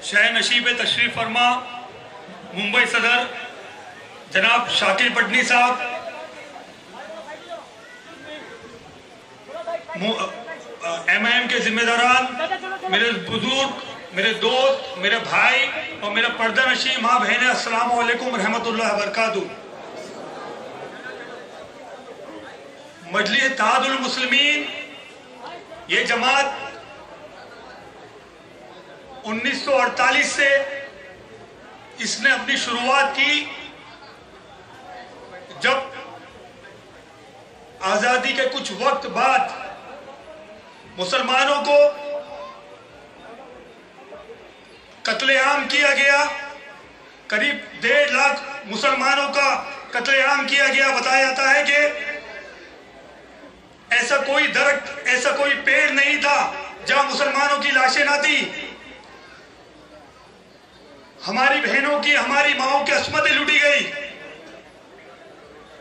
शह नशीब तशरीफ फरमा मुंबई सदर जनाब शाकिर पटनी साहब, MIM के जिम्मेदारान, मेरे बुजुर्ग, मेरे दोस्त, मेरे भाई और मेरे पर्दा नशी माँ बहनें, अस्सलाम वालेकुम रहमतुल्लाह बरकातुहू। मजलिस इत्तेहादुल मुस्लिमीन ये जमात 1948 से इसने अपनी शुरुआत की, जब आजादी के कुछ वक्त बाद मुसलमानों को कत्लेआम किया गया। करीब 1.5 लाख मुसलमानों का कत्लेआम किया गया। बताया जाता है कि ऐसा कोई दरख्त, ऐसा कोई पेड़ नहीं था जहां मुसलमानों की लाशें ना थी। हमारी बहनों की, हमारी माओं की अस्मतें लूटी गई,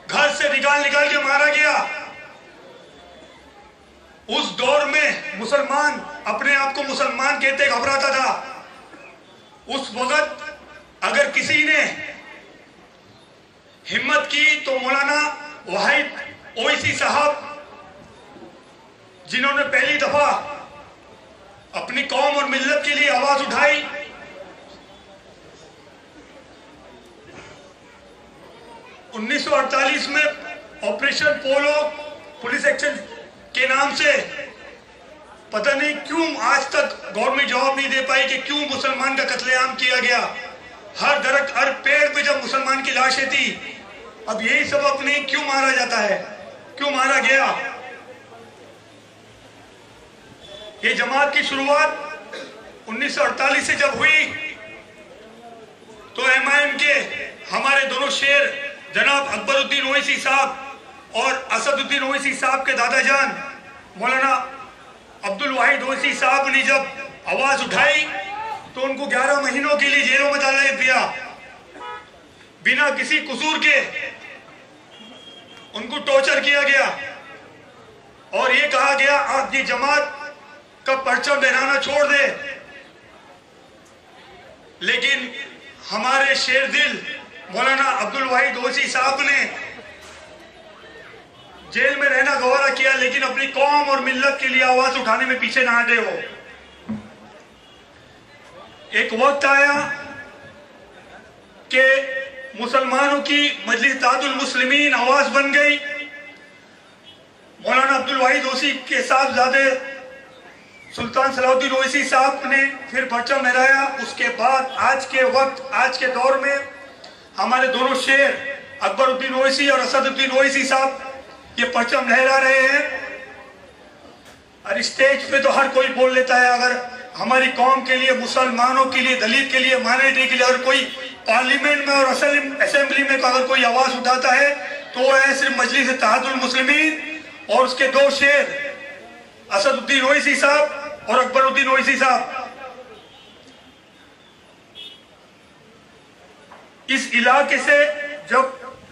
घर से निकाल निकाल के मारा गया। उस दौर में मुसलमान अपने आप को मुसलमान कहते घबराता था। उस वक्त अगर किसी ने हिम्मत की तो मौलाना वाहिद ओवैसी साहब, जिन्होंने पहली दफा अपनी कौम और मिल्लत के लिए आवाज उठाई, उन्नीस 1948 में ऑपरेशन पोलो पुलिस एक्शन के नाम से पता नहीं क्यों आज तक गवर्नमेंट जवाब नहीं दे पाई कि क्यों मुसलमान का कत्लेआम किया गया। हर दरख्त, हर पेड़ पे जब मुसलमान की लाशें थी, अब यही सबक नहीं क्यों मारा जाता है, क्यों मारा गया। ये जमात की शुरुआत 1948 से जब हुई तो MIM के हमारे दोनों शेर जनाब अकबरुद्दीन ओवैसी साहब और असदुद्दीन ओवैसी साहब के दादाजान मौलाना अब्दुल वाहिद ओवैसी साहब ने जब आवाज उठाई तो उनको 11 महीनों के लिए जेलों में डाला दिया। बिना किसी कसूर के उनको टॉर्चर किया गया और ये कहा गया आपकी जमात का परचम लहराना छोड़ दे। लेकिन हमारे शेर दिल मौलाना अब्दुल वाहिद ओवैसी साहब ने जेल में रहना गवारा किया, लेकिन अपनी कौम और मिल्लत के लिए आवाज उठाने में पीछे ना हटे। हो एक वक्त आया कि मुसलमानों की मजलिस इत्तेहादुल मुस्लिमीन आवाज बन गई। मौलाना अब्दुल वाहिद ओवैसी के साहबजादे सुल्तान सलाउद्दीन ओवैसी साहब ने फिर परचम लहराया। उसके बाद आज के वक्त, आज के दौर में हमारे दोनों शेर अकबरुद्दीन ओवैसी और असदुद्दीन ओवैसी साहब ये परचम लहरा रहे हैं। और स्टेज पे तो हर कोई बोल लेता है। अगर हमारी कौम के लिए, मुसलमानों के लिए, दलित के लिए, माइनॉरिटी के लिए अगर कोई पार्लियामेंट में और असेंबली में अगर कोई आवाज उठाता है तो वो है सिर्फ मजलिस इत्तेहादुल मुस्लिमीन और उसके दो शेर असदुद्दीन ओवैसी साहब और अकबरुद्दीन ओवैसी साहब। इस इलाके से जब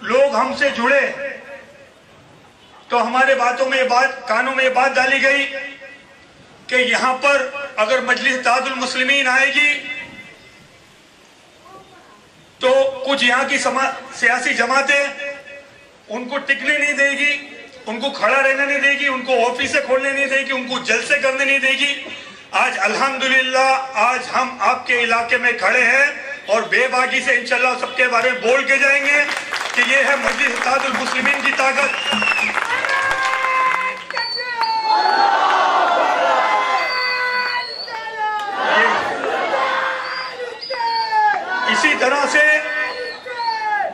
लोग हमसे जुड़े तो हमारे बातों में कानों में बात डाली गई कि यहां पर अगर मजलिस इत्तेहादुल मुस्लिमीन आएगी तो कुछ यहां की सियासी जमातें उनको टिकने नहीं देगी, उनको खड़ा रहने नहीं देगी, उनको ऑफिस खोलने नहीं देगी, उनको जलसे करने नहीं देगी। आज अल्हम्दुलिल्लाह आज हम आपके इलाके में खड़े हैं और बेबाकी से इंशाल्लाह सबके बारे में बोल के जाएंगे कि ये है मजलिस इत्तेहादुल मुस्लिमीन की ताकत।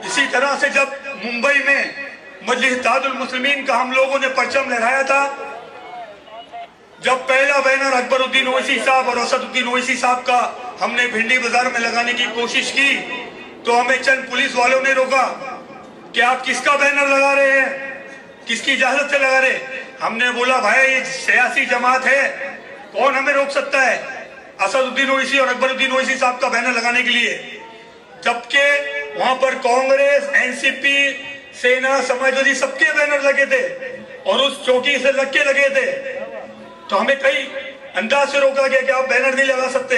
इसी तरह से जब मुंबई में मजलिस इत्तेहादुल मुस्लिमीन का हम लोगों ने परचम लहराया था, जब पहला बैनर अकबरुद्दीन ओवैसी साहब और असदुद्दीन ओवैसी साहब का हमने भिंडी बाजार में लगाने की कोशिश की तो हमें चंद पुलिस वालों ने रोका कि आप किसका बैनर लगा रहे हैं, किसकी इजाजत से लगा रहे। हमने बोला भाई ये सियासी जमात है, कौन हमें रोक सकता है असदुद्दीन ओवैसी और अकबरुद्दीन ओवैसी साहब का बैनर लगाने के लिए। जबकि वहां पर कांग्रेस, एनसीपी, सेना, समाजवादी सबके बैनर लगे थे और उस चौकी से लगे थे। तो हमें कई अंदाज से रोका गया कि आप बैनर नहीं लगा सकते।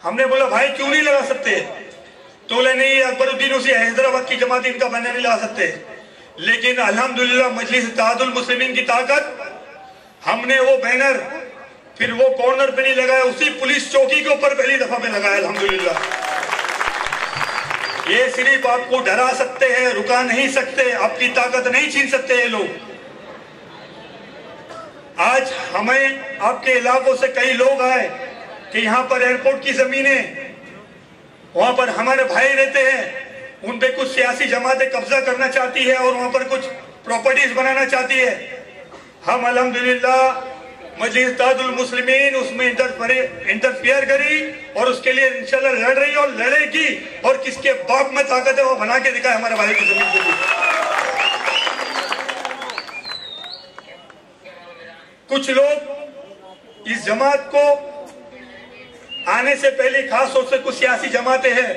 हमने बोला भाई क्यों नहीं लगा सकते, तो बोले नहीं अकबरुद्दीन ओवैसी हैदराबाद की जमात इनका बैनर नहीं लगा सकते। लेकिन अल्हम्दुलिल्लाह मजलिस इत्तेहादुल मुस्लिमीन की ताकत, हमने वो बैनर फिर वो कॉर्नर पे नहीं लगाया, उसी पुलिस चौकी के ऊपर पहली दफा में लगाया अल्हम्दुलिल्लाह। ये सिर्फ आपको डरा सकते हैं, रुका नहीं सकते, आपकी ताकत नहीं छीन सकते ये लोग। आज हमें आपके इलाकों से कई लोग आए कि यहाँ पर एयरपोर्ट की जमीनें, वहां पर हमारे भाई रहते हैं, उन पे कुछ सियासी जमातें कब्जा करना चाहती है और वहां पर कुछ प्रॉपर्टीज बनाना चाहती है। हम अल्हम्दुलिल्लाह मजलिस इत्तेहादुल मुस्लिमीन उसमें इंटरफियर करी और उसके लिए इंशाल्लाह लड़ रही और लड़ेगी, और किसके बाप में ताकत है वो बना के दिखाए हमारे भाई की जमीन को। कुछ लोग इस जमात को आने से पहले खास तौर से कुछ सियासी जमातें हैं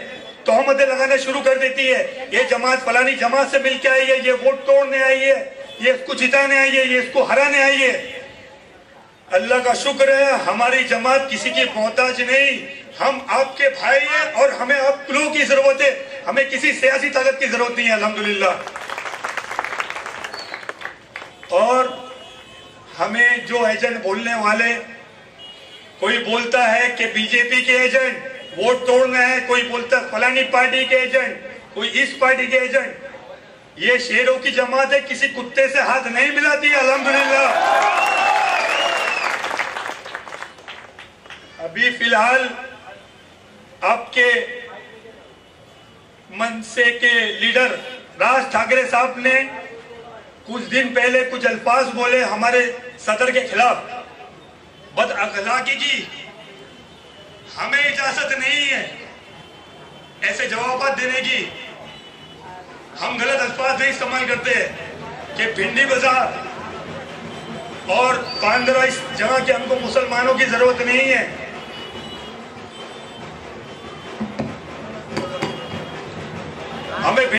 तोहमतें लगाना शुरू कर देती है, ये जमात फलानी जमात से मिलकर आई है, ये वोट तोड़ने आई है, ये इसको जिताने आई है, ये इसको हराने आई है। अल्लाह का शुक्र है हमारी जमात किसी की मोहताज नहीं, हम आपके भाई हैं और हमें आप लोगों की जरूरत है, हमें किसी सियासी ताकत की जरूरत नहीं है अल्हम्दुलिल्लाह। और हमें जो एजेंट बोलने वाले, कोई बोलता है कि बीजेपी के एजेंट वोट तोड़ना है, कोई बोलता है फलानी पार्टी के एजेंट, कोई इस पार्टी के एजेंट, ये शेरों की जमात है, किसी कुत्ते से हाथ नहीं मिलाती है अल्हम्दुलिल्लाह। अभी फिलहाल आपके मनसे के लीडर राज ठाकरे साहब ने कुछ दिन पहले कुछ अल्फाज बोले हमारे सदर के खिलाफ, बद अखलाकी की, हमें इजाजत नहीं है ऐसे जवाब देने की। हम गलत अल्फाज नहीं इस्तेमाल करते कि भिंडी बाजार और बांद्रा इस जगह के हमको मुसलमानों की जरूरत नहीं है,